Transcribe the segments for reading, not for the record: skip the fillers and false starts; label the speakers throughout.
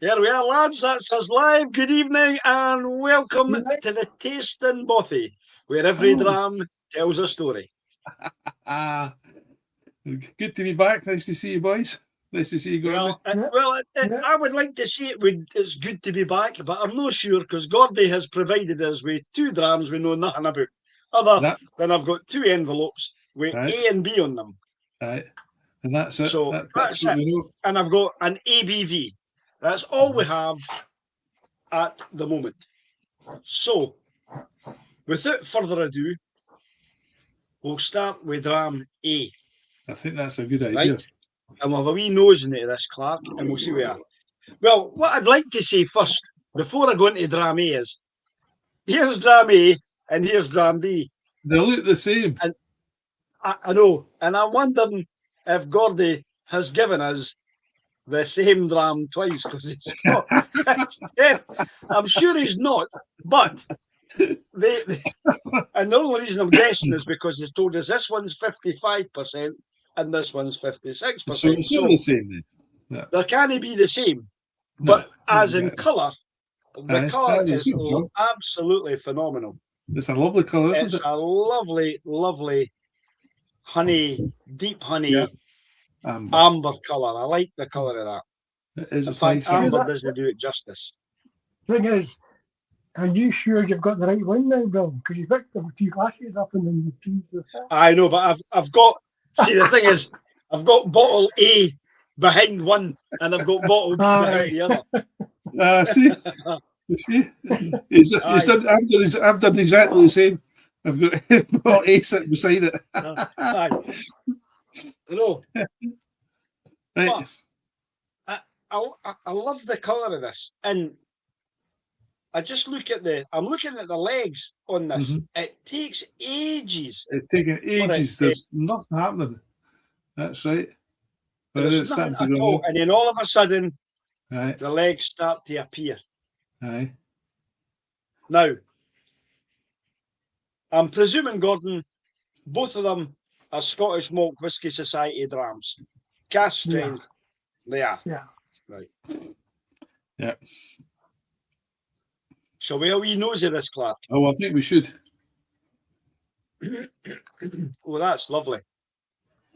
Speaker 1: Here we are, lads. That's us live. Good evening and welcome to the Tasting Bothy, where every dram tells a story.
Speaker 2: Good to be back. Nice to see you, boys. Nice to see you, Gordi.
Speaker 1: I would like to say it's good to be back, but I'm not sure because Gordi has provided us with 2 drams we know nothing about. Other than I've got 2 envelopes with A and B on them.
Speaker 2: Right. And that's it.
Speaker 1: So
Speaker 2: that's
Speaker 1: it.
Speaker 2: We know.
Speaker 1: And I've got an ABV. That's all we have at the moment. So, without further ado, we'll start with dram A.
Speaker 2: I think that's a good idea.
Speaker 1: Right? And we'll have a wee nose into this, Clark, and we'll see where we are. Well, what I'd like to say first, before I go into dram A, is here's dram A and here's dram B.
Speaker 2: They look the same.
Speaker 1: And I know. And I'm wondering if Gordi has given us the same dram twice, because it's not. I'm sure he's not, but and the only reason I'm guessing is because he's told us this one's 55% and this one's 56%.
Speaker 2: So it's not the same then.
Speaker 1: Yeah. There can't be the same, but as in colour, the colour is absolutely phenomenal.
Speaker 2: It's a lovely colour, isn't it?
Speaker 1: It's a lovely, lovely honey, deep honey, amber colour. I like the colour of that.
Speaker 2: It is.
Speaker 1: In fact, amber doesn't do it justice.
Speaker 3: Thing is, are you sure you've got the right one now, Bill? Because you picked the 2 glasses up and then you choose the third.
Speaker 1: I know, but I've got. See, the thing is, I've got bottle A behind one, and I've got bottle B behind the other.
Speaker 2: See, you see, I've done exactly the same. I've got bottle A sitting beside it.
Speaker 1: I know.
Speaker 2: Right.
Speaker 1: But I love the colour of this, and I just I'm looking at the legs on this. It takes ages.
Speaker 2: It's taking ages. There's nothing happening. That's right. But
Speaker 1: there's nothing at all. And then all of a sudden, the legs start to appear.
Speaker 2: Aye.
Speaker 1: Now, I'm presuming, Gordon, both of them are Scottish Malt Whisky Society drams. Cask strength. They are.
Speaker 3: Yeah.
Speaker 1: Right.
Speaker 2: Yeah.
Speaker 1: Shall we have a wee nose of this, Clark?
Speaker 2: Oh, I think we should.
Speaker 1: Oh, that's lovely.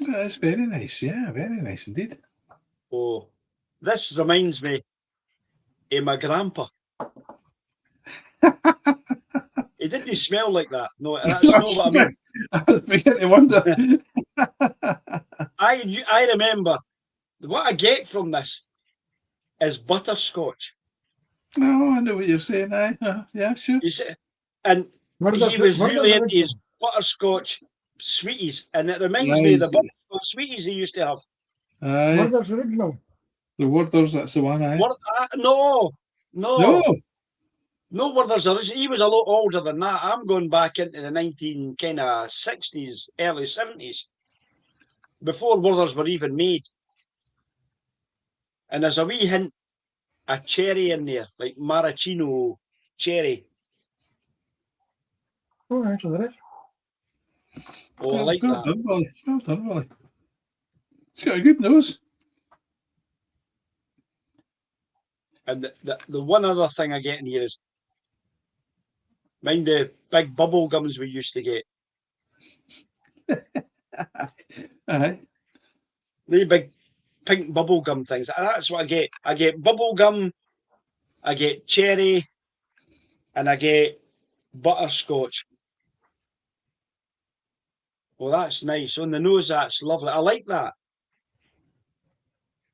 Speaker 2: That's very nice. Yeah, very nice indeed.
Speaker 1: Oh, this reminds me of my grandpa. He didn't smell like that. No, that's not what I mean.
Speaker 2: I begin to wonder.
Speaker 1: I remember what I get from this is butterscotch.
Speaker 2: No, I know what you're saying. Yeah, sure.
Speaker 1: You see, and he was really into his butterscotch sweeties, and it reminds me of the butterscotch sweeties he used to have.
Speaker 3: Werther's original.
Speaker 2: The Werther's, that's the one.
Speaker 1: No, Werther's original. He was a lot older than that. I'm going back into the 1960s, early 70s, before Werther's were even made. And there's a wee hint of cherry in there, like maraschino cherry.
Speaker 3: Oh, actually, there is.
Speaker 1: Oh, I like that.
Speaker 2: Well done, Willie. It's got a good nose.
Speaker 1: And the one other thing I get in here is, mind the big bubble gums we used to get.
Speaker 2: Aye.
Speaker 1: The big pink bubble gum things. That's what I get. I get bubble gum, I get cherry, and I get butterscotch. Well, that's nice. On the nose, that's lovely. I like that.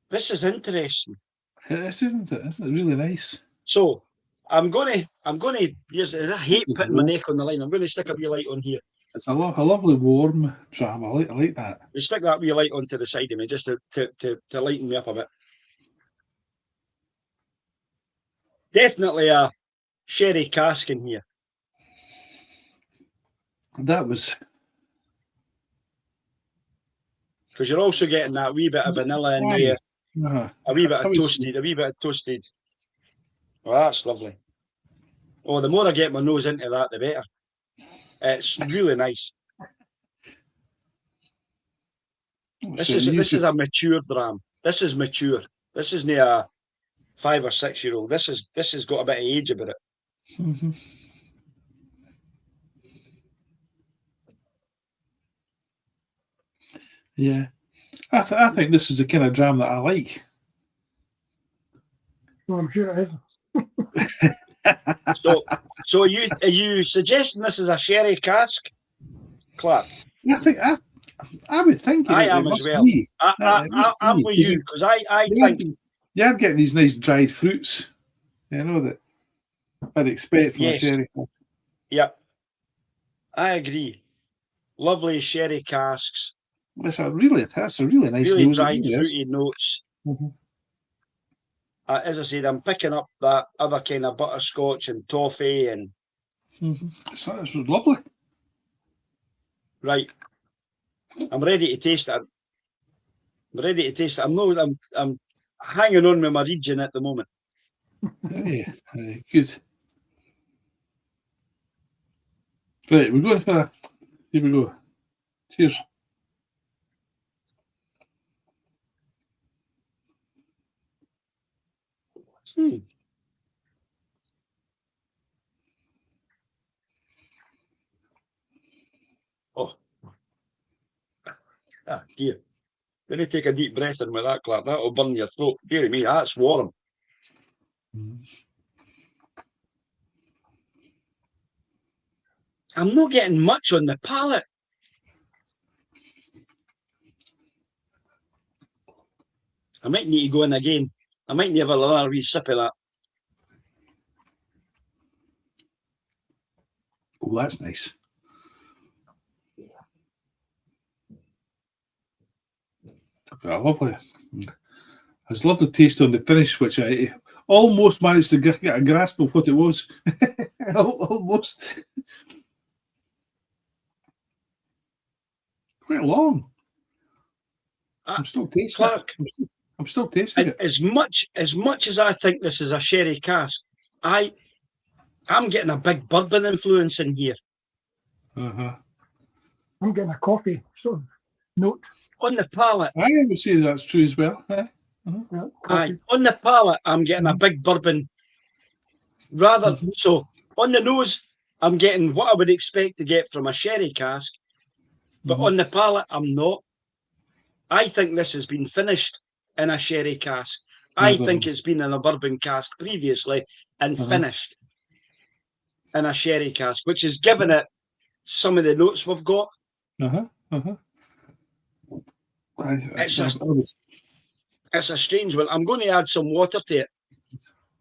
Speaker 1: This is interesting.
Speaker 2: This isn't it? Isn't it really nice?
Speaker 1: So I'm gonna use I hate putting my neck on the line. I'm gonna stick a wee light on here.
Speaker 2: It's a lovely warm dram. I like that.
Speaker 1: You stick that wee light onto the side of me just to lighten me up a bit. Definitely a sherry cask in here.
Speaker 2: That was
Speaker 1: because you're also getting that wee bit of vanilla in there. A wee bit of toasted. Oh, that's lovely. Oh, the more I get my nose into that, the better. It's really nice. This is a mature dram. This is mature. This isn't a 5 or 6 year old. This has got a bit of age about it.
Speaker 2: Mm-hmm. Yeah, I think this is the kind of dram that I like.
Speaker 3: Well, I'm sure it is.
Speaker 1: So are you suggesting this is a sherry cask, Clark?
Speaker 2: I would think
Speaker 1: I
Speaker 2: it
Speaker 1: am as
Speaker 2: must
Speaker 1: well.
Speaker 2: be. It must
Speaker 1: I'm
Speaker 2: be,
Speaker 1: with
Speaker 2: 'cause
Speaker 1: you because I think
Speaker 2: you're getting these nice dried fruits, you know, that I'd expect from a
Speaker 1: yes,
Speaker 2: sherry.
Speaker 1: yep, I agree. Lovely sherry casks,
Speaker 2: That's a really nice
Speaker 1: really
Speaker 2: nose. It
Speaker 1: dried
Speaker 2: really is.
Speaker 1: fruity notes.
Speaker 2: Mm-hmm.
Speaker 1: As I said, I'm picking up that other kind of butterscotch and toffee and
Speaker 2: Mm-hmm. It's lovely.
Speaker 1: right. I'm ready to taste it. I'm hanging on with my region at the moment.
Speaker 2: Yeah, good. Right, we're going for. Here we go. Cheers.
Speaker 1: Oh, dear. Let me take a deep breath in with that, Clark. That'll burn your throat. Dear me, that's warm.
Speaker 2: Mm.
Speaker 1: I'm not getting much on the palate. I might need to go in again. I might need to have another wee sip of that.
Speaker 2: Oh, that's nice. Lovely. I just love the taste on the finish, which I almost managed to get a grasp of what it was. Almost. Quite long. I'm still tasting
Speaker 1: Clark,
Speaker 2: it. I'm still tasting it.
Speaker 1: as much as I think this is a sherry cask, I'm getting a big bourbon influence in here.
Speaker 2: Uh-huh.
Speaker 3: I'm getting a coffee sort of note.
Speaker 1: On the palate.
Speaker 2: I would say that's true as well.
Speaker 3: Yeah,
Speaker 1: Aye. On the palate, I'm getting a big bourbon. So on the nose, I'm getting what I would expect to get from a sherry cask, but on the palate, I'm not. I think this has been finished in a sherry cask. I think it's been in a bourbon cask previously and finished in a sherry cask, which has given it some of the notes we've got. It's a strange one. I'm going to add some water to it.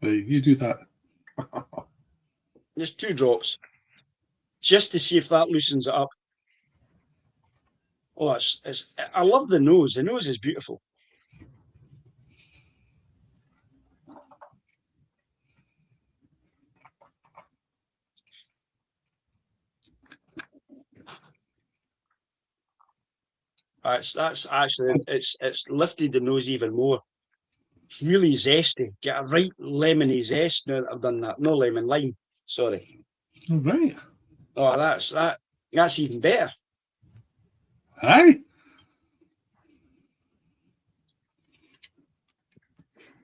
Speaker 2: Right, you do that.
Speaker 1: Just 2 drops, just to see if that loosens it up. Oh, I love the nose. The nose is beautiful. That's actually it's lifted the nose even more. It's really zesty. Get a right lemony zest now that I've done that. No lemon, lime. Sorry.
Speaker 2: All right.
Speaker 1: Oh, that's even better.
Speaker 2: Aye.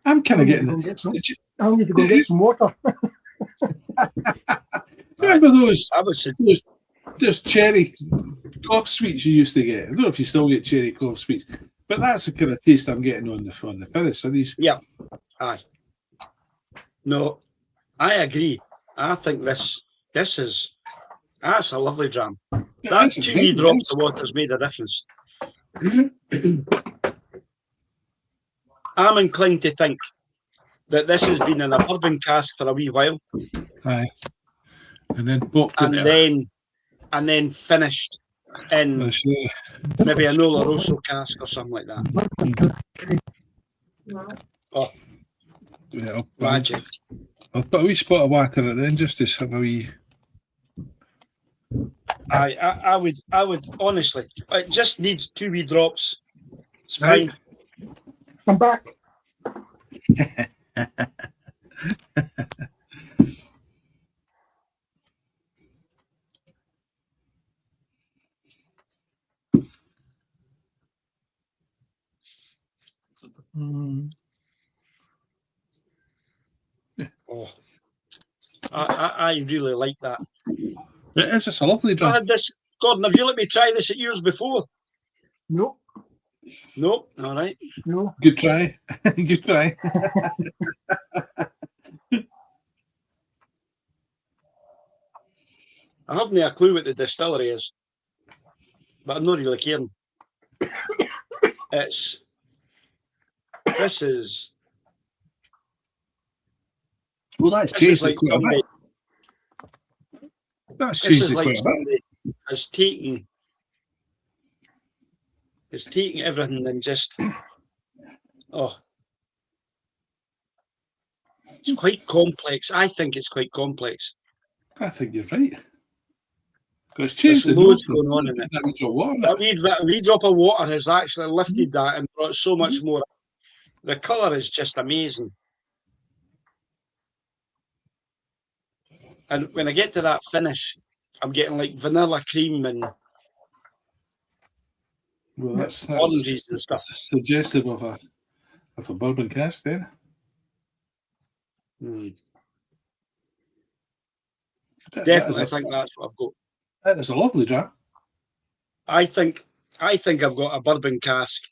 Speaker 2: I'm kind of getting it.
Speaker 3: I'll need to go get some water.
Speaker 2: Remember those
Speaker 1: I would say
Speaker 2: those cherry cough sweets you used to get? I don't know if you still get cherry cough sweets, but that's the kind of taste I'm getting on the finish. Are these?
Speaker 1: Yeah. Aye. No, I agree. I think that's a lovely dram. That 2 wee drops of water's made a difference. I'm inclined to think that this has been in a bourbon cask for a wee while.
Speaker 2: Aye. And then popped
Speaker 1: and then finished in maybe an Oloroso cask or something like that. Oh,
Speaker 2: yeah,
Speaker 1: magic.
Speaker 2: I'll put a wee spot of water in it then just to have a wee.
Speaker 1: I would honestly, it just needs 2 wee drops. It's fine.
Speaker 3: I'm back.
Speaker 1: Oh, I really like that.
Speaker 2: It is. It's a lovely
Speaker 1: I
Speaker 2: dram.
Speaker 1: had this, Gordon. Have you let me try this at yours before?
Speaker 3: Nope.
Speaker 1: No. All right.
Speaker 3: No.
Speaker 2: Good try. Good try.
Speaker 1: I haven't a clue what the distillery is, but I'm not really caring. This is
Speaker 2: Well, that's
Speaker 1: this is
Speaker 2: changed
Speaker 1: like
Speaker 2: it quite a
Speaker 1: somebody.
Speaker 2: bit. That's
Speaker 1: This
Speaker 2: changed
Speaker 1: is
Speaker 2: it
Speaker 1: like
Speaker 2: quite a bit.
Speaker 1: somebody has taken everything and just it's quite complex. I think it's quite complex.
Speaker 2: I think you're right. It's
Speaker 1: There's
Speaker 2: changed the
Speaker 1: loads
Speaker 2: nose.
Speaker 1: going on in it.
Speaker 2: That wee drop of water.
Speaker 1: A wee drop of water has actually lifted that and brought so much more. The colour is just amazing. And when I get to that finish, I'm getting like vanilla cream and
Speaker 2: Well, that's
Speaker 1: oranges and stuff.
Speaker 2: suggestive of a bourbon cask there.
Speaker 1: Definitely, I think that's what I've got.
Speaker 2: That is a lovely dram.
Speaker 1: I think I've got a bourbon cask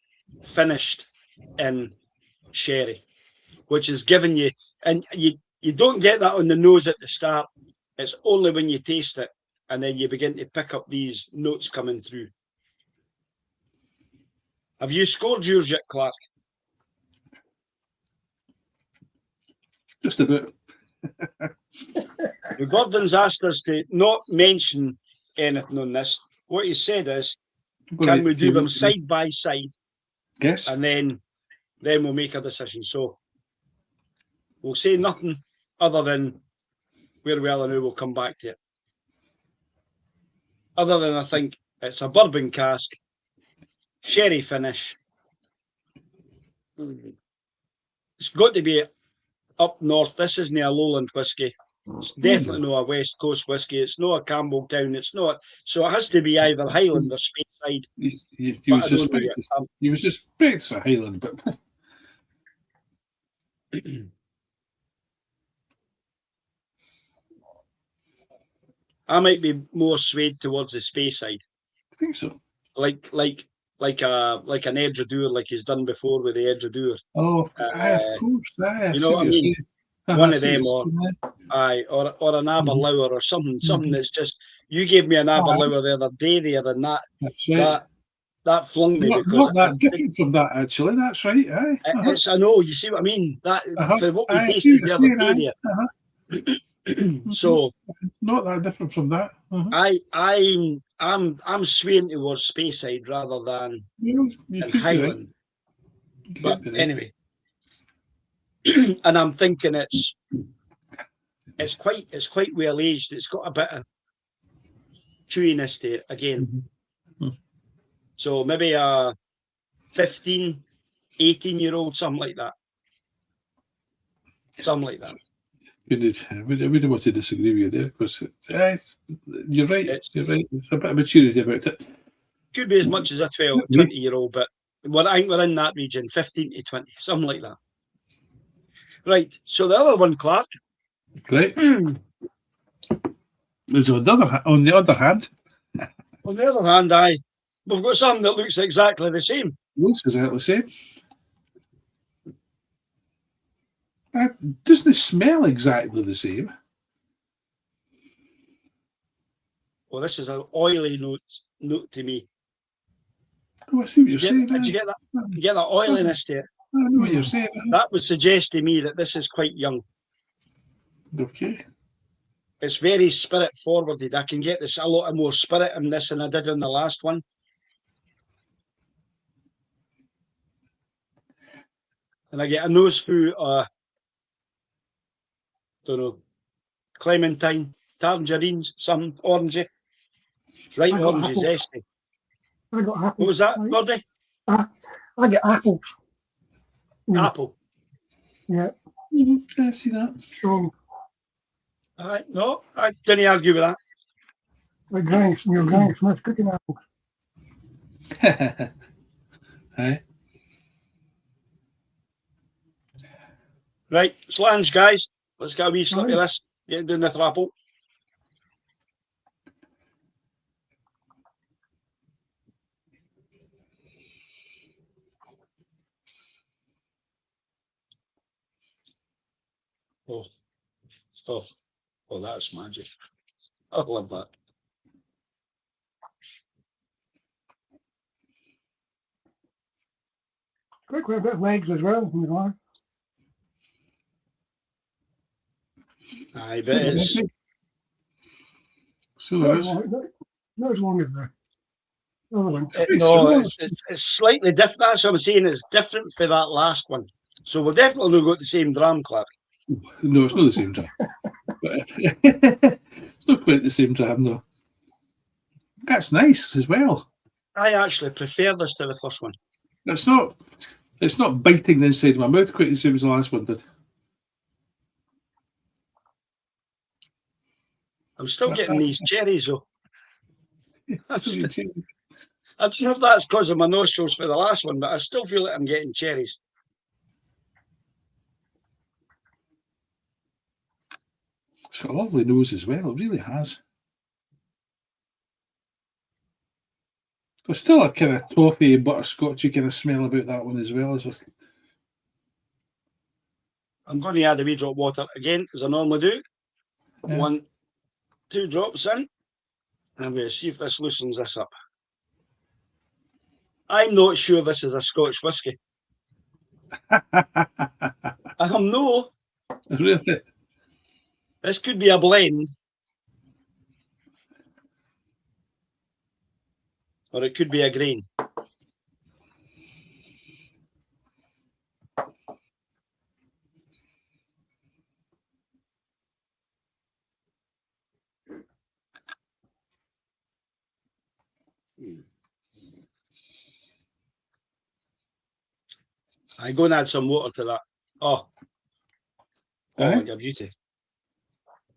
Speaker 1: finished in sherry, which is giving you, and you don't get that on the nose at the start. It's only when you taste it, and then you begin to pick up these notes coming through. Have you scored yours yet, Clark?
Speaker 2: Just about.
Speaker 1: The Gordon's asked us to not mention anything on this. What he said is, can we do them side by side?
Speaker 2: Yes.
Speaker 1: And then we'll make a decision. So we'll say nothing other than where we are now. We'll come back to it. Other than I think it's a bourbon cask, sherry finish. It's got to be up north. This isn't a lowland whiskey. It's definitely not a West Coast whiskey. It's not a Campbelltown. It's not. So it has to be either Highland or Speyside.
Speaker 2: You was suspect it's a Highland, but
Speaker 1: I might be more swayed towards the Speyside.
Speaker 2: I think so.
Speaker 1: Like an Edgedour, like he's done before with the Edgedour.
Speaker 2: Oh, of course.
Speaker 1: You know what I mean? One of them, or an Aberlour or something that's just. You gave me an Aberlour the other day there, and
Speaker 2: that's right.
Speaker 1: That flung me because
Speaker 2: not that different from that actually. That's right. Aye.
Speaker 1: It's, I know. You see what I mean? That for what we tasted the other day there. So
Speaker 2: not that different from that.
Speaker 1: I'm swaying towards Speyside rather than Highland. But anyway, and I'm thinking it's quite well aged. It's got a bit of chewiness to it again. So maybe a 15, 18-year-old, something like that. I
Speaker 2: wouldn't want to disagree with you there because you're right. You're right. It's a bit of maturity about it.
Speaker 1: Could be as much as a 20-year-old, but I think we're in that region, 15 to 20, something like that. Right. So the other one, Clark.
Speaker 2: Right. There's on the other hand.
Speaker 1: On the other hand, we've got something that looks exactly the same.
Speaker 2: Looks exactly the same. Doesn't it smell exactly the same?
Speaker 1: Well, this is an oily note to me.
Speaker 2: Oh, I see what you're saying.
Speaker 1: Did you get that? You get that oiliness to it?
Speaker 2: I know what you're saying.
Speaker 1: That would suggest to me that this is quite young.
Speaker 2: Okay.
Speaker 1: It's very spirit forwarded. I can get this a lot more spirit in this than I did on the last one. And I get a nose full don't know, clementine, tangerines, some orangey. It's right orangey, zesty.
Speaker 3: I got apples.
Speaker 1: What was that, Gordi?
Speaker 3: I get apples.
Speaker 1: Apple.
Speaker 3: Yeah.
Speaker 2: I see that.
Speaker 3: Strong.
Speaker 1: No, I didn't argue with that.
Speaker 3: Like your Granny Smith cooking apples.
Speaker 2: Aye.
Speaker 1: Right, Slange, guys. Let's get a wee slip of this. Get down the thrapple. Oh, oh, oh, that's magic. I love that.
Speaker 3: Quick with a bit of legs as well from the glass.
Speaker 1: I bet it's
Speaker 2: So there is.
Speaker 3: Not as long as the other one.
Speaker 1: no, it's slightly different. That's what I'm saying. It's different for that last one. So we've definitely not got the same dram, Clark.
Speaker 2: No, it's not the same dram. But, it's not quite the same dram, though. That's nice as well.
Speaker 1: I actually prefer this to the first one.
Speaker 2: It's not biting the inside of my mouth quite the same as the last one did.
Speaker 1: I'm still getting these cherries, though. I
Speaker 2: Still
Speaker 1: don't
Speaker 2: getting-
Speaker 1: know if that's because of my nostrils for the last one, but I still feel like I'm getting cherries.
Speaker 2: It's got a lovely nose as well. It really has. There's still a kind of toffee, butterscotchy kind of smell about that one as well.
Speaker 1: I'm going to add a wee drop of water again, as I normally do.
Speaker 2: Yeah.
Speaker 1: 1, 2 drops in. And I'm going to see if this loosens this up. I'm not sure this is a Scotch whisky. I'm no.
Speaker 2: Really?
Speaker 1: This could be a blend. Or it could be a grain. I go and add some water to that. Oh,
Speaker 2: Aye.
Speaker 1: like a beauty.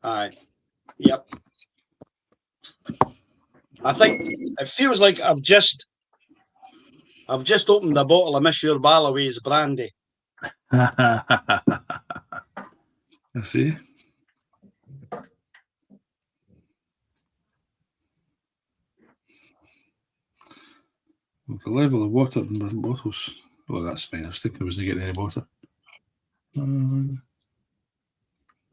Speaker 1: Aye. Yep. I think it feels like I've just opened a bottle of Monsieur Ballaway's brandy.
Speaker 2: I see. With the level of water in the bottles. Oh, that's fine. I was thinking I wasn't getting any water.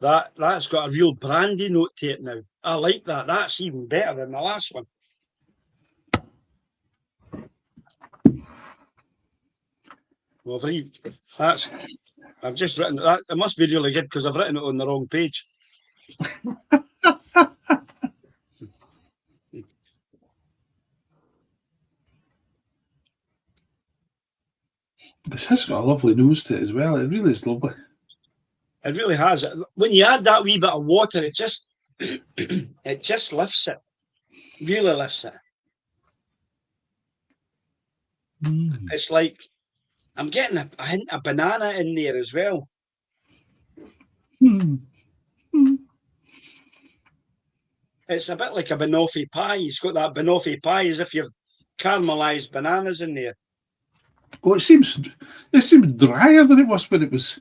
Speaker 1: That's got a real brandy note to it now. I like that. That's even better than the last one. Well, I've just written that. It must be really good because I've written it on the wrong page.
Speaker 2: This has got a lovely nose to it as well. It really is lovely.
Speaker 1: It really has. When you add that wee bit of water, it just it just lifts it. Really lifts it. It's like I'm getting a hint of banana in there as well. It's a bit like a banoffee pie. It's got that banoffee pie as if you've caramelized bananas in there.
Speaker 2: Well, it seems drier than it was when it was.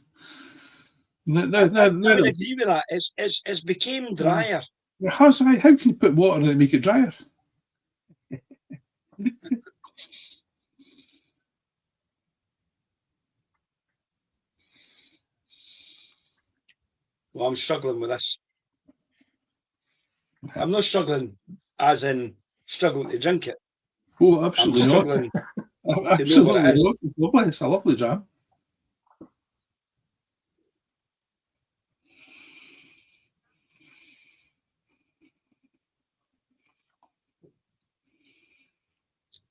Speaker 1: I would agree with that. It's became drier.
Speaker 2: How can you put water in it and make it drier?
Speaker 1: Well, I'm struggling with this. I'm not struggling as in struggling to drink it.
Speaker 2: Oh, absolutely not.
Speaker 1: Struggling
Speaker 2: Absolutely
Speaker 1: it is.
Speaker 2: not. It's lovely. It's a lovely jam.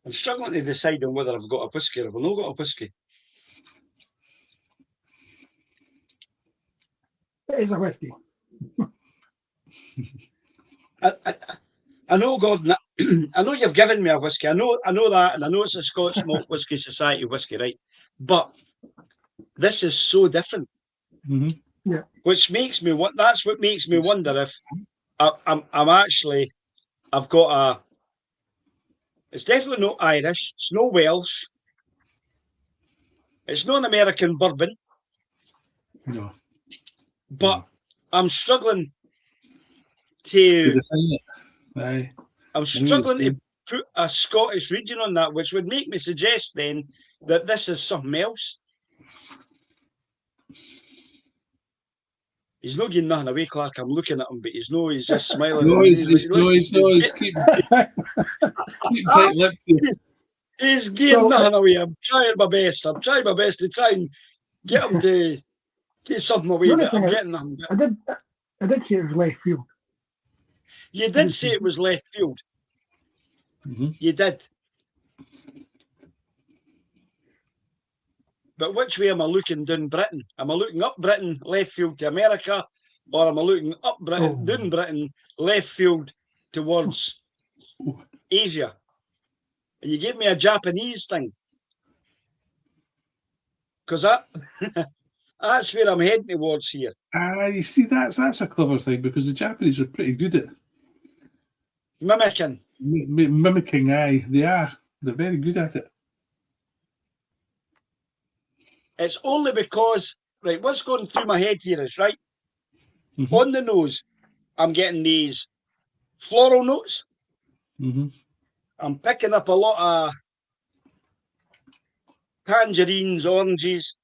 Speaker 1: I'm struggling to decide on whether I've got a whiskey or I've not got a whiskey.
Speaker 3: It is a whiskey.
Speaker 1: I know, Gordon. I know you've given me a whiskey. I know that, and I know it's a Scotch Malt Whisky Society whiskey, right? But this is so different.
Speaker 2: Mm-hmm.
Speaker 3: Yeah.
Speaker 1: Which makes me what? That's what makes me wonder if I've got a. It's definitely not Irish. It's no Welsh. It's not an American bourbon.
Speaker 2: No.
Speaker 1: But I'm struggling
Speaker 2: To
Speaker 1: to.
Speaker 2: define it. Aye.
Speaker 1: I'm struggling to put a Scottish region on that, which would make me suggest then that this is something else. He's not getting nothing away, Clark. I'm looking at him, but he's just smiling.
Speaker 2: Noise. Keep tight lips.
Speaker 1: He's getting nothing away. I'm trying my best. I'm trying my best to try and get him to get something away, but I'm getting nothing.
Speaker 3: I did say it was left field.
Speaker 1: You did say it was left field.
Speaker 2: Mm-hmm.
Speaker 1: You did. But which way am I looking down Britain? Am I looking up Britain, left field to America, or am I looking up Britain, down Britain, left field towards Asia? And you gave me a Japanese thing. Because that's where I'm heading towards here.
Speaker 2: You see, that's a clever thing, because the Japanese are pretty good at
Speaker 1: mimicking.
Speaker 2: Mimicking, aye. They are. They're very good at it.
Speaker 1: It's only because, right, what's going through my head here is, right, on the nose, I'm getting these floral notes.
Speaker 2: Mm-hmm.
Speaker 1: I'm picking up a lot of tangerines, oranges.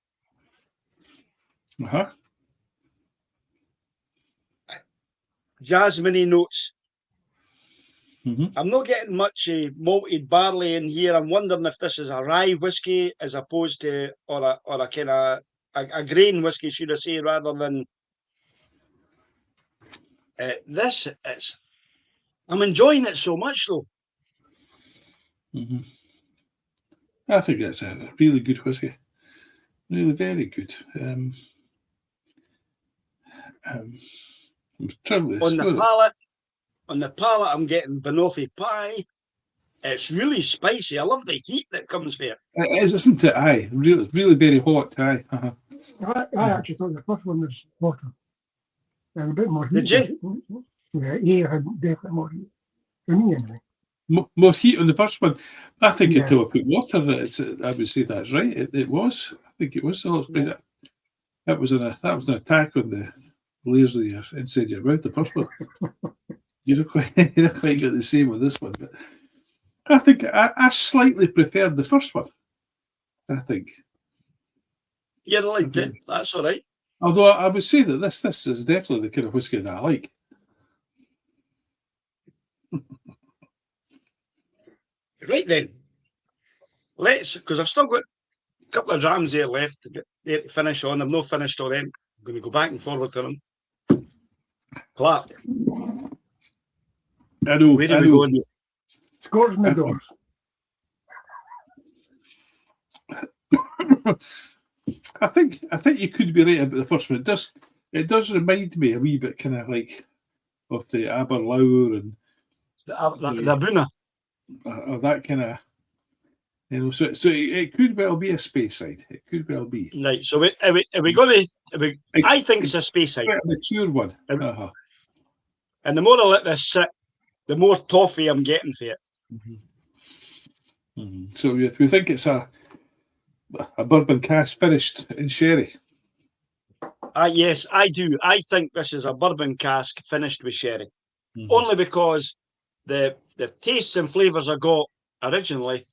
Speaker 1: Jasmine notes.
Speaker 2: Mm-hmm.
Speaker 1: I'm not getting much malted barley in here. I'm wondering if this is a rye whiskey as opposed to, or a kind of a grain whiskey, should I say, rather than this. I'm enjoying it so much, though.
Speaker 2: Mm-hmm. I think it's a really good whiskey. Really very good. On
Speaker 1: the palate, I'm getting banoffee pie. It's really spicy. I love the heat that comes from it.
Speaker 2: It is, isn't it? Aye, really, really very hot. Aye.
Speaker 3: I actually thought the first one was hotter. And a bit more heat.
Speaker 1: Did you?
Speaker 3: Yeah, had definitely more heat. For me, anyway.
Speaker 2: More heat on the first one. I think until I put water in it, I would say that's right. It was. I think it was. That was an attack on the layers of your inside your mouth. The first one. You don't quite get the same with this one, but I think I slightly preferred the first one. I think.
Speaker 1: Yeah, I liked it. That's all right.
Speaker 2: Although I would say that this is definitely the kind of whiskey that I like.
Speaker 1: Right then, because I've still got a couple of drams there left to get there to finish on. I've not finished all them. I'm going to go back and forward to them. Clark.
Speaker 2: I know.
Speaker 1: Where are we going?
Speaker 3: Scores in the doors.
Speaker 2: I think you could be right about the first one. It does remind me a wee bit kind of like of the Aberlour and
Speaker 1: the Abuna.
Speaker 2: Or that kind of, so it could well be a Speyside. It could well be.
Speaker 1: Right. So are we going to? I think it's a Speyside.
Speaker 2: A mature one.
Speaker 1: And the more I let this sit, the more toffee I'm getting for it.
Speaker 2: Mm-hmm. Mm-hmm. So if we think it's a bourbon cask finished in sherry.
Speaker 1: Yes, I do. I think this is a bourbon cask finished with sherry. Mm-hmm. Only because the tastes and flavours I got originally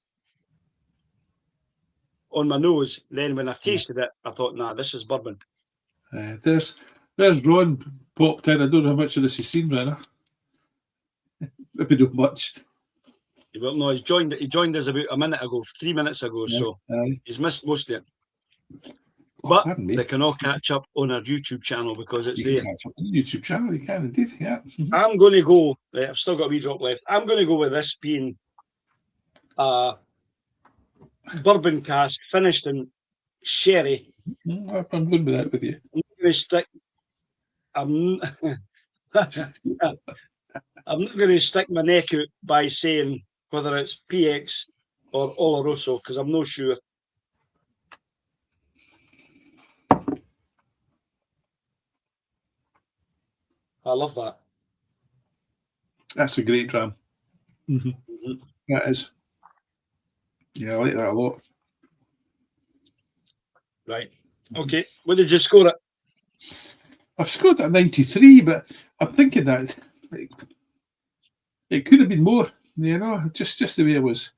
Speaker 1: on my nose, then when I've tasted it, I thought, nah, this is bourbon.
Speaker 2: There's Ron popped in. I don't know how much of this he's seen, Brenner. Maybe not much.
Speaker 1: Well, no, he joined us about a minute ago, 3 minutes ago, so he's missed most of it. But they can all catch up on our YouTube channel because it's there.
Speaker 2: Catch up on the YouTube channel, you can indeed, yeah.
Speaker 1: I'm going to go, I've still got a wee drop left. I'm going to go with this being a bourbon cask finished in sherry.
Speaker 2: I'm good with that with you.
Speaker 1: I'm not going to stick my neck out by saying whether it's PX or Oloroso because I'm not sure. I love that.
Speaker 2: That's a great dram. Mm-hmm. Mm-hmm. That is. Yeah, I like that a lot.
Speaker 1: Right. Okay. What did you score it?
Speaker 2: I've scored at 93, but I'm thinking that it could have been more. You know, just the way it was.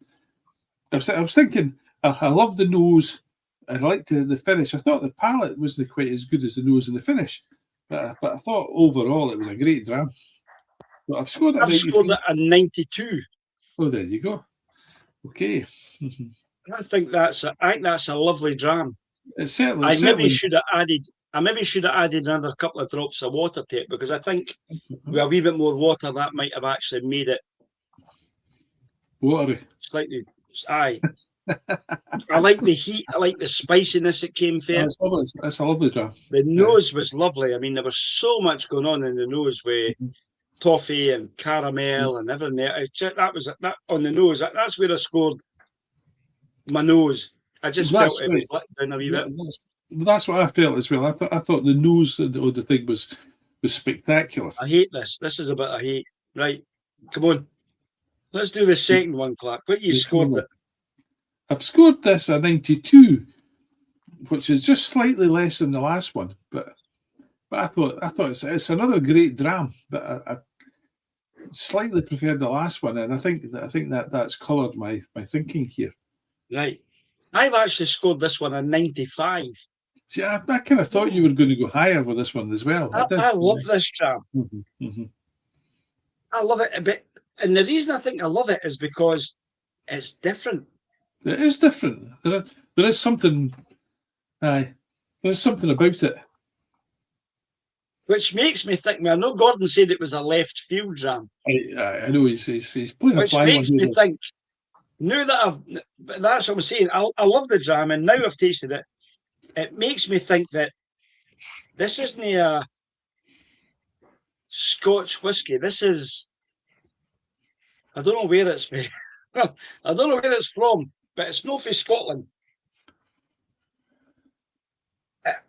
Speaker 2: I was thinking. I love the nose. I liked the finish. I thought the palate wasn't quite as good as the nose and the finish, but I thought overall it was a great dram. But I've scored
Speaker 1: I've scored it a 92.
Speaker 2: Oh, there you go. Okay.
Speaker 1: I think that's a lovely dram.
Speaker 2: It's certainly.
Speaker 1: I maybe should have added another couple of drops of water to it, because I think with a wee bit more water that might have actually made it
Speaker 2: watery.
Speaker 1: Slightly. Aye. I like the heat. I like the spiciness it came from.
Speaker 2: It's a lovely dram.
Speaker 1: The nose was lovely. I mean, there was so much going on in the nose with toffee and caramel and everything there. That was that on the nose. That's where I scored my nose. I just felt it was let down a wee bit.
Speaker 2: That's what I felt as well. I thought the nose of the thing was spectacular.
Speaker 1: I hate this. This is a bit of hate. Right, come on. Let's do the second one, Clark. What you scored it?
Speaker 2: I've scored this a 92, which is just slightly less than the last one. But I thought it's another great dram. But I slightly preferred the last one, and I think that's coloured my thinking here.
Speaker 1: Right. I've actually scored this one a 95.
Speaker 2: See, I kind of thought you were going to go higher with this one as well.
Speaker 1: I love this dram. I love it a bit. And the reason I think I love it is because it's different.
Speaker 2: It is different. There is something. There is something about it.
Speaker 1: Which makes me think. I know Gordon said it was a left field dram.
Speaker 2: I know he's playing
Speaker 1: which
Speaker 2: a
Speaker 1: makes me think. Now that that's what I'm saying. I love the dram, and now I've tasted it. It makes me think that this isn't a Scotch whiskey. This is. I don't know where it's from. I don't know where it's from, but it's not from Scotland.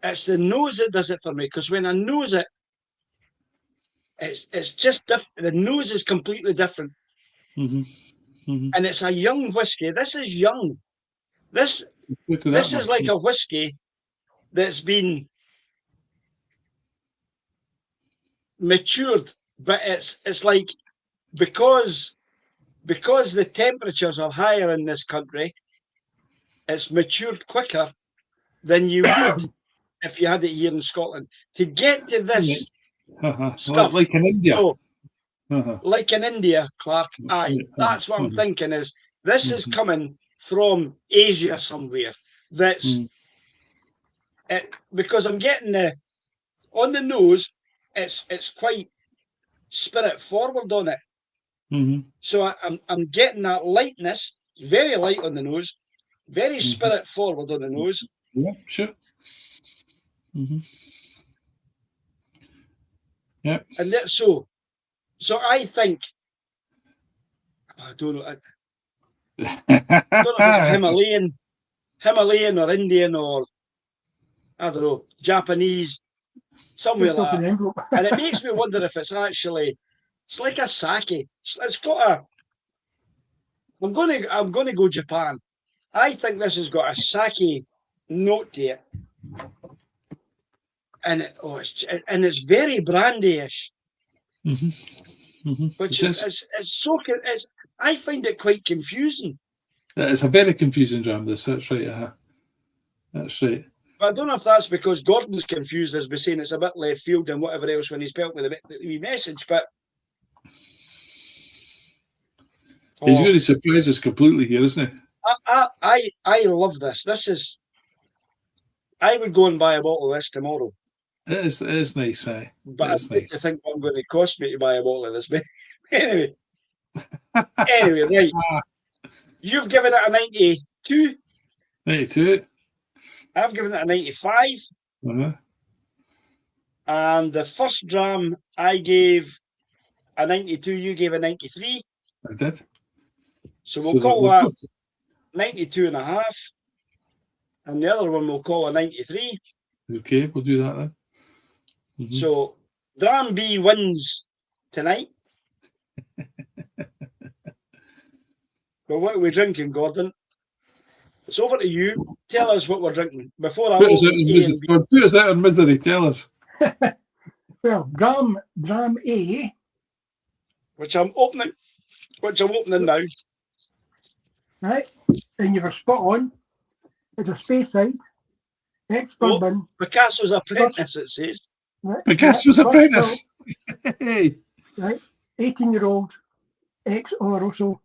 Speaker 1: It's the nose that does it for me, because when I nose it, it's just different. The nose is completely different. And it's a young whiskey. This is young. This is like a whiskey that's been matured, but it's like because the temperatures are higher in this country, it's matured quicker than you would if you had it here in Scotland. To get to this stuff,
Speaker 2: like in India.
Speaker 1: So, like in India, Clark. Aye, that's what I'm thinking. Is this is coming from Asia somewhere? That's it, because I'm getting on the nose. It's quite spirit forward on it. So I'm getting that lightness, very light on the nose, very spirit forward on the nose.
Speaker 2: Yeah, sure. Yeah.
Speaker 1: And that's so I think, I don't know. I don't know if it's a Himalayan or Indian or I don't know, Japanese, somewhere like that. And it makes me wonder if it's actually. It's like a sake. It's got a. I'm going to go Japan. I think this has got a sake note to it, and it's very brandy-ish, which is so. I find it quite confusing.
Speaker 2: It's a very confusing dram. That's right. That's right.
Speaker 1: But I don't know if that's because Gordon's confused us by saying it's a bit left field and whatever else when he's dealt with the wee message, but.
Speaker 2: He's going to surprise us completely here, isn't he?
Speaker 1: I love this. This is. I would go and buy a bottle of this tomorrow.
Speaker 2: It is nice, eh?
Speaker 1: But I think what going to cost me to buy a bottle of this. Anyway, right. You've given it a 92.
Speaker 2: 92.
Speaker 1: I've given it a 95. And the first dram I gave a 92. You gave a 93.
Speaker 2: I did.
Speaker 1: So we'll call that 92 and a half. And the other one we'll call a 93.
Speaker 2: Okay, we'll do that then.
Speaker 1: So Dram B wins tonight. But what are we drinking, Gordon? It's over to you. Tell us what we're drinking. Before I
Speaker 2: put us out in misery. Tell us.
Speaker 3: Well, Dram A,
Speaker 1: which I'm opening now.
Speaker 3: right? And you were spot on. It's a Speyside, ex-bourbon,
Speaker 1: Picasso's apprentice, it says.
Speaker 3: right?
Speaker 2: Picasso's
Speaker 3: First
Speaker 2: apprentice.
Speaker 3: fill,
Speaker 2: Hey.
Speaker 3: right? 18-year-old, ex-Oloroso.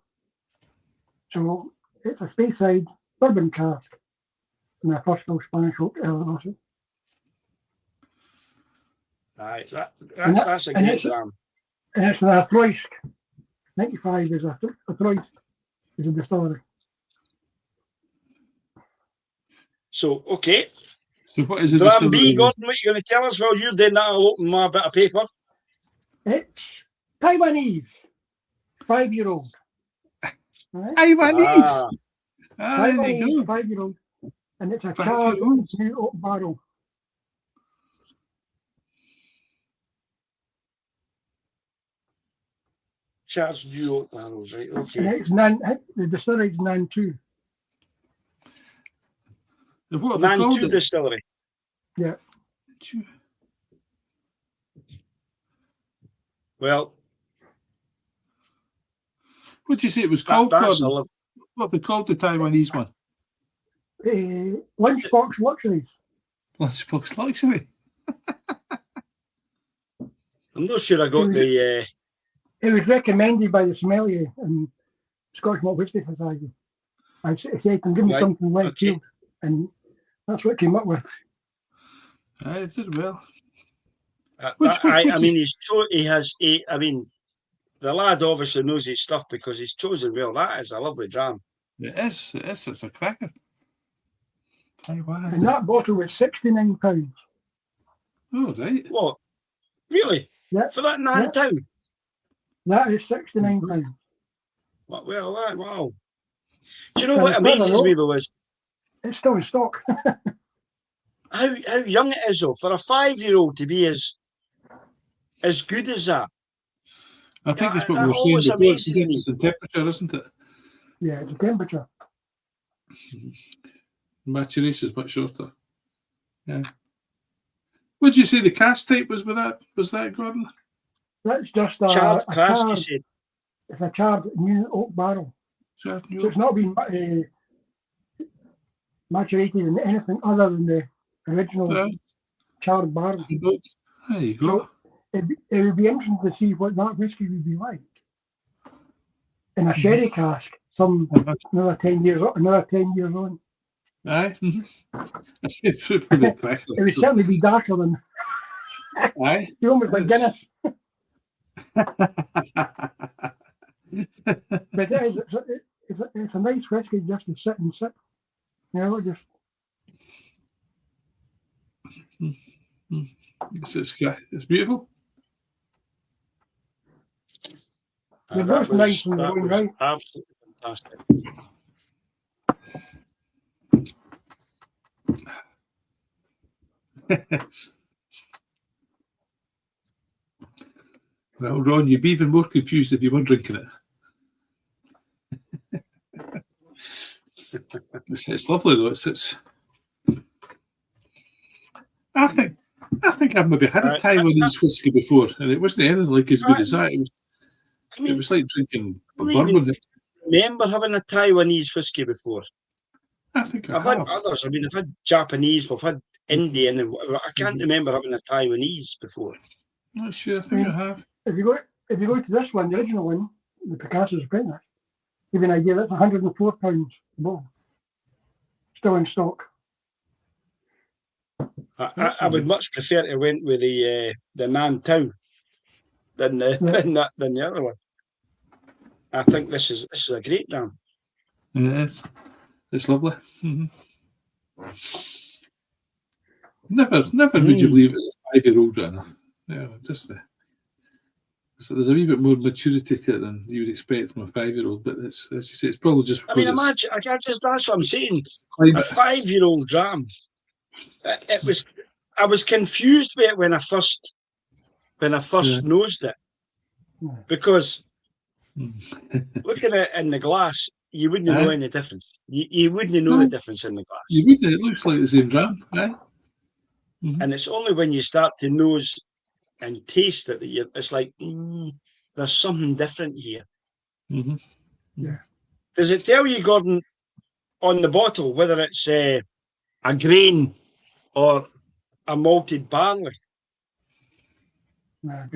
Speaker 3: So it's a Speyside bourbon cask. And a first fill Spanish oak Oloroso.
Speaker 1: Right,
Speaker 3: And
Speaker 1: that's a
Speaker 3: and
Speaker 1: great
Speaker 3: it's-
Speaker 1: dram.
Speaker 3: And it's an Athroisk. 95 is a Athroisk. Is a distillery.
Speaker 1: So, okay.
Speaker 2: So what is it?
Speaker 1: Dram B, Gordon, what are you going to tell us? Well, you're doing that, I'll open my bit of paper.
Speaker 3: It's Taiwanese. 5-year-old. Right?
Speaker 2: Taiwanese. There you
Speaker 3: Taiwanese
Speaker 2: go.
Speaker 3: 5-year-old. And it's a charred
Speaker 2: 5-year-old.
Speaker 3: new oak barrel.
Speaker 1: Charles New Oak barrels, right?
Speaker 3: And
Speaker 1: Okay.
Speaker 3: it's the distillery is Nantu.
Speaker 2: What have they called
Speaker 1: Nantu
Speaker 2: it?
Speaker 1: Distillery. Well,
Speaker 2: What did you say it was called,
Speaker 1: that's a
Speaker 2: Gordon?
Speaker 1: love.
Speaker 2: What have they called the Taiwanese one?
Speaker 3: Lunchbox Luxuries.
Speaker 2: Lunchbox Luxury.
Speaker 1: I'm not sure I got the.
Speaker 3: It was recommended by the sommelier and Scottish Malt Whisky Society. I said, can give me
Speaker 1: Right,
Speaker 3: something like
Speaker 1: okay.
Speaker 3: field. And that's what it came up with.
Speaker 2: I did well.
Speaker 1: I
Speaker 2: Which
Speaker 1: mean, I mean, the lad obviously knows his stuff because he's chosen well. That is a lovely dram.
Speaker 2: It is. It's a cracker. Taiwan.
Speaker 3: And that bottle was £69.
Speaker 2: Oh, right.
Speaker 1: What? Really?
Speaker 3: Yeah.
Speaker 1: For that Nantown?
Speaker 3: That is £69.
Speaker 1: Well, wow. Do you know
Speaker 3: And
Speaker 1: what
Speaker 3: it's better
Speaker 1: amazes
Speaker 3: though.
Speaker 1: me though is
Speaker 3: It's still in stock.
Speaker 1: how young it is though. For a 5-year-old to be as good as that.
Speaker 2: I think that's
Speaker 1: that
Speaker 2: what we were saying
Speaker 1: always
Speaker 2: before. It's
Speaker 1: amazes
Speaker 2: the
Speaker 1: me.
Speaker 2: difference in temperature, isn't it?
Speaker 3: Yeah, it's a temperature.
Speaker 2: Maturation is much shorter. Yeah. Would you say the cast type was with that? Was that, Gordon?
Speaker 3: That's just a
Speaker 1: Charred cask, you
Speaker 3: charred,
Speaker 1: said.
Speaker 3: it's a charred new oak barrel. So it's not been maturated in anything other than the original charred barrel.
Speaker 2: There you go.
Speaker 3: It would be interesting to see what that whiskey would be like in a sherry cask. Another 10 years on.
Speaker 2: Aye.
Speaker 3: It would certainly be darker than.
Speaker 2: Aye.
Speaker 3: It's almost like Guinness. But it's a nice whiskey just to sit and sip. You know, just.
Speaker 2: It's beautiful.
Speaker 3: They're both nice in their own right.
Speaker 1: Absolutely fantastic.
Speaker 2: Well, Ron, you'd be even more confused if you were drinking it. It's lovely though. It's. I think I've maybe had a Taiwanese whiskey before, and it wasn't anything like as good as that. It was like drinking bourbon.
Speaker 1: Remember having a Taiwanese whiskey before?
Speaker 2: I think
Speaker 1: I've had others. I mean, I've had Japanese, I've had Indian, and I can't remember having a Taiwanese before.
Speaker 2: Not sure. I think I have.
Speaker 3: If you go to this one, the original one, the Picasso's Apprentice, give you an idea, that's £104 a bottle. Still in stock.
Speaker 1: I would much prefer to went with the Nantown than the other one. I think this is a great dram.
Speaker 2: It is. It's lovely. Mm-hmm. Never would you believe it was a 5-year-old enough. Yeah, just so there's a wee bit more maturity to it than you would expect from a 5-year-old. But it's, as you say, it's probably just.
Speaker 1: I mean, imagine. That's what I'm saying.
Speaker 2: Climate.
Speaker 1: A 5-year-old dram. I was confused with it when I first nosed it, because looking at it in the glass, you wouldn't know any difference. You wouldn't know the difference in the glass.
Speaker 2: You wouldn't. It looks like the same dram, right?
Speaker 1: And it's only when you start to nose and taste it, it's like there's something different here.
Speaker 2: Mm-hmm.
Speaker 3: Yeah.
Speaker 1: Does it tell you, Gordon, on the bottle whether it's a grain or a malted barley?
Speaker 3: No.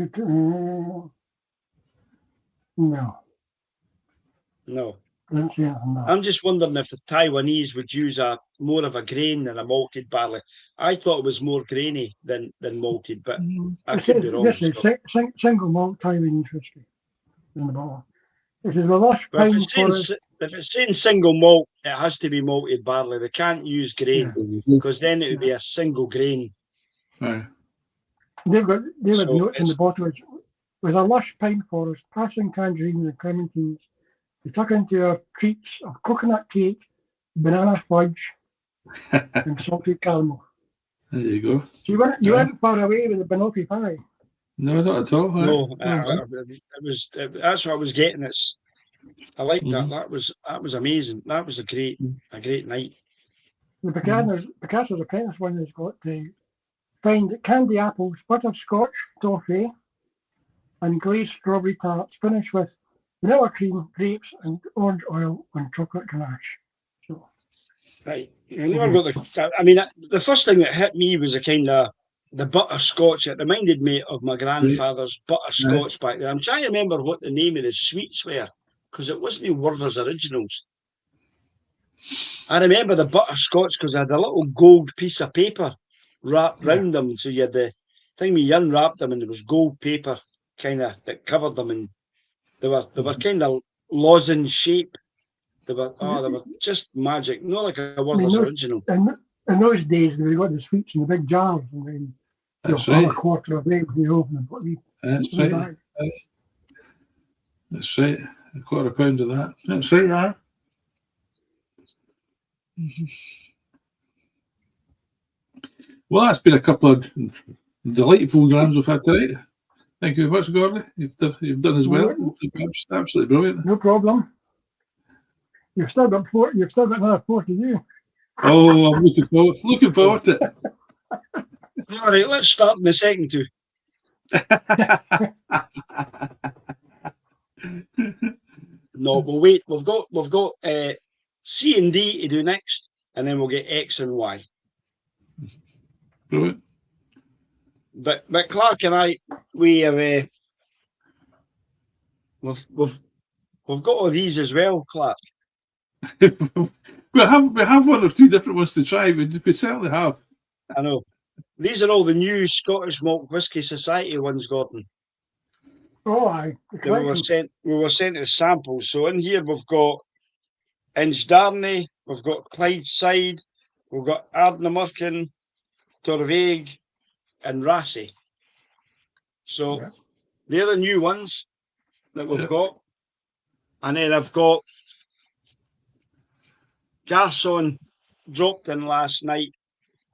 Speaker 1: No.
Speaker 3: Didn't see anything, no.
Speaker 1: I'm just wondering if the Taiwanese would use more of a grain than a malted barley. I thought it was more grainy than malted, but I could be wrong.
Speaker 3: This is single malt Taiwanese whiskey in the bottle. It is a lush
Speaker 1: But
Speaker 3: pine forest.
Speaker 1: if it's saying single malt, it has to be malted barley. They can't use grain because then it would be a single grain.
Speaker 2: Aye.
Speaker 3: They've got
Speaker 1: So
Speaker 3: notes in the bottle. With a lush pine forest, passing tangerines and clementines, we tuck into our treats of coconut cake, banana fudge, and salted caramel.
Speaker 2: There you go.
Speaker 3: So you weren't far away with the banoffee pie.
Speaker 2: No, not at all.
Speaker 1: No, that's what I was getting. I like that. That was amazing. That was a great night.
Speaker 3: The Picasso's Apprentice one has got to find candy apples, butterscotch toffee, and glazed strawberry tarts, finished with vanilla cream, grapes, and orange oil and chocolate ganache. So,
Speaker 1: right. The first thing that hit me was a kind of the butterscotch. It reminded me of my grandfather's butterscotch back then. I'm trying to remember what the name of the sweets were because it wasn't Werther's Originals. I remember the butterscotch because I had a little gold piece of paper wrapped round them. So you had the thing where you unwrapped them and there was gold paper kind of that covered them, and they were kind of lozenge shape. They were just magic. Not like a Werther's Original.
Speaker 3: In those days, we got the sweets in the big jars, and then
Speaker 2: That's right.
Speaker 3: a quarter of egg in the oven.
Speaker 2: That's right. That's right. A quarter pound of that. That's right, that. Well, that's been a couple of delightful drams we've had tonight. Thank you very much, Gordy. You've done as well. Absolutely brilliant.
Speaker 3: No problem. You've still got another 4 to do.
Speaker 2: Oh, I'm looking forward to it.
Speaker 1: All right, let's start in the second two. No, we'll wait. We've got C and D to do next, and then we'll get X and Y.
Speaker 2: Brilliant.
Speaker 1: But Clark and I, we have we've got all these as well, Clark.
Speaker 2: we have 1 or 2 different ones to try. We certainly have.
Speaker 1: I know. These are all the new Scottish Malt Whisky Society ones, Gordon.
Speaker 3: Oh, aye.
Speaker 1: We were sent as samples. So in here we've got Inchdarney, we've got Clydeside, we've got Ardnamurchan, Torvaig, and Rassay. So they're the new ones that we've got. And then I've got Garson dropped in last night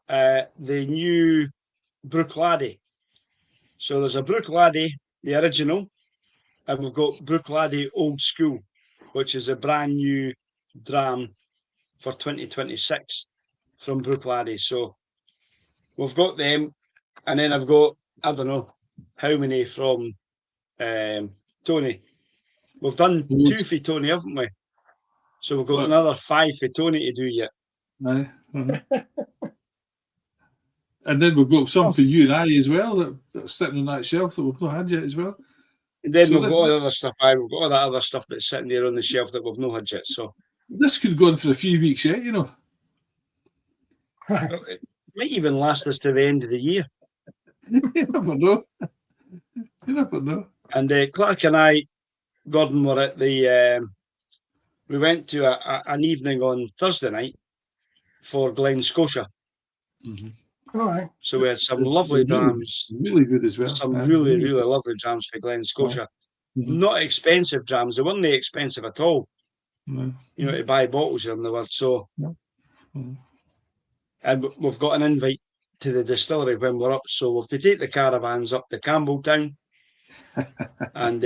Speaker 1: the new Bruichladdich. So there's a Bruichladdich, the original, and we've got Bruichladdich Old School, which is a brand new dram for 2026 from Bruichladdich. So we've got them, and then I've got, I don't know how many from Tony. We've done 2 for Tony, haven't we? So we've got another 5 for Tony to do yet.
Speaker 2: Aye. And then we've got some for you and I as well that's sitting on that shelf that we've not had yet as well.
Speaker 1: And then we've got all the other stuff. We've got all that other stuff that's sitting there on the shelf that we've not had yet. So
Speaker 2: this could go on for a few weeks yet, you know.
Speaker 1: It might even last us to the end of the year.
Speaker 2: You never know. You never know.
Speaker 1: And Clark and I, Gordon, were at the. We went to an evening on Thursday night for Glen Scotia.
Speaker 2: Mm-hmm.
Speaker 3: All right.
Speaker 1: So we had some lovely drams.
Speaker 2: Really good as well.
Speaker 1: Some really lovely drams for Glen Scotia.
Speaker 2: Mm-hmm.
Speaker 1: Not expensive drams. They weren't expensive at all.
Speaker 2: No.
Speaker 1: You know, to buy bottles of them, they were. So, and we've got an invite to the distillery when we're up. So we've to take the caravans up to Campbelltown. And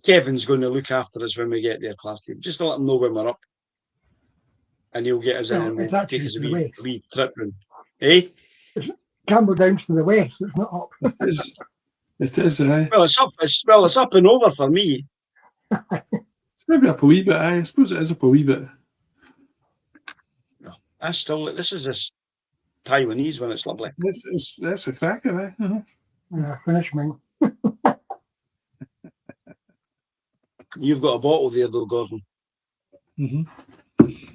Speaker 1: Kevin's going to look after us when we get there, Clark. Just to let him know when we're up. And he'll get us in and we'll take us a wee trip. Eh?
Speaker 3: Campbelltown's to the west, it's not up.
Speaker 2: It is, aye.
Speaker 1: Well, it's up and over for me.
Speaker 2: It's maybe up a wee bit, aye. I suppose it is up a wee bit.
Speaker 1: This is this Taiwanese one. It's lovely.
Speaker 2: That's a cracker, aye. Uh-huh.
Speaker 3: Yeah, finish mine.
Speaker 1: You've got a bottle there, though, Gordon.
Speaker 2: Mm-hmm.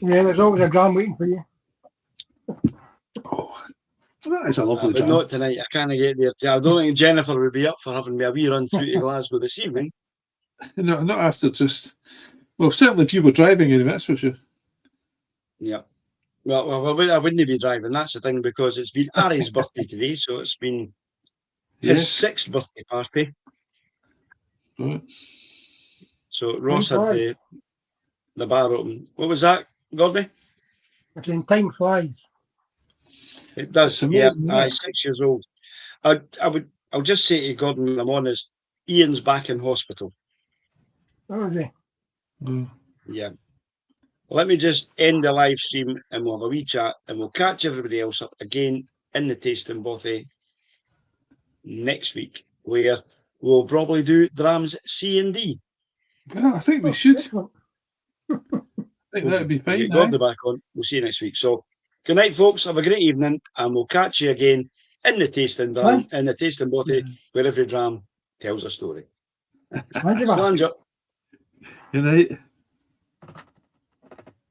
Speaker 3: Yeah, there's always a dram waiting for you.
Speaker 2: Oh, that is a lovely
Speaker 1: But
Speaker 2: jam.
Speaker 1: not tonight. I can't get there. I don't think Jennifer would be up for having me a wee run through to Glasgow this evening.
Speaker 2: No, not after just. Well, certainly if you were driving anyway, that's for sure.
Speaker 1: Yeah. Well, I wouldn't be driving. That's the thing, because it's been Ari's birthday today, so it's been his 6th birthday party.
Speaker 2: Right.
Speaker 1: So Ross
Speaker 3: Time
Speaker 1: had the bar open. What was that, Gordy?
Speaker 3: It's in time flies.
Speaker 1: It does.
Speaker 2: It's
Speaker 1: Yeah,
Speaker 2: amazing, isn't it?
Speaker 1: 6 years old. I'll just say to Gordon when I'm on is Ian's back in hospital.
Speaker 3: Oh, is he?
Speaker 2: Mm.
Speaker 1: Yeah. Let me just end the live stream and we'll have a wee chat and we'll catch everybody else up again in the Tasting Bothy next week, where we'll probably do Drams C and D.
Speaker 2: Yeah, I think we should.
Speaker 3: Excellent.
Speaker 2: I think that'd be
Speaker 1: We'll
Speaker 2: fine.
Speaker 1: get Gordy back on. We'll see you next week. So good night, folks. Have a great evening and we'll catch you again in the Tasting Dram, in the Tasting Bothy, where every dram tells a story.
Speaker 3: Thank you, man.
Speaker 1: Slanger.
Speaker 2: Good night.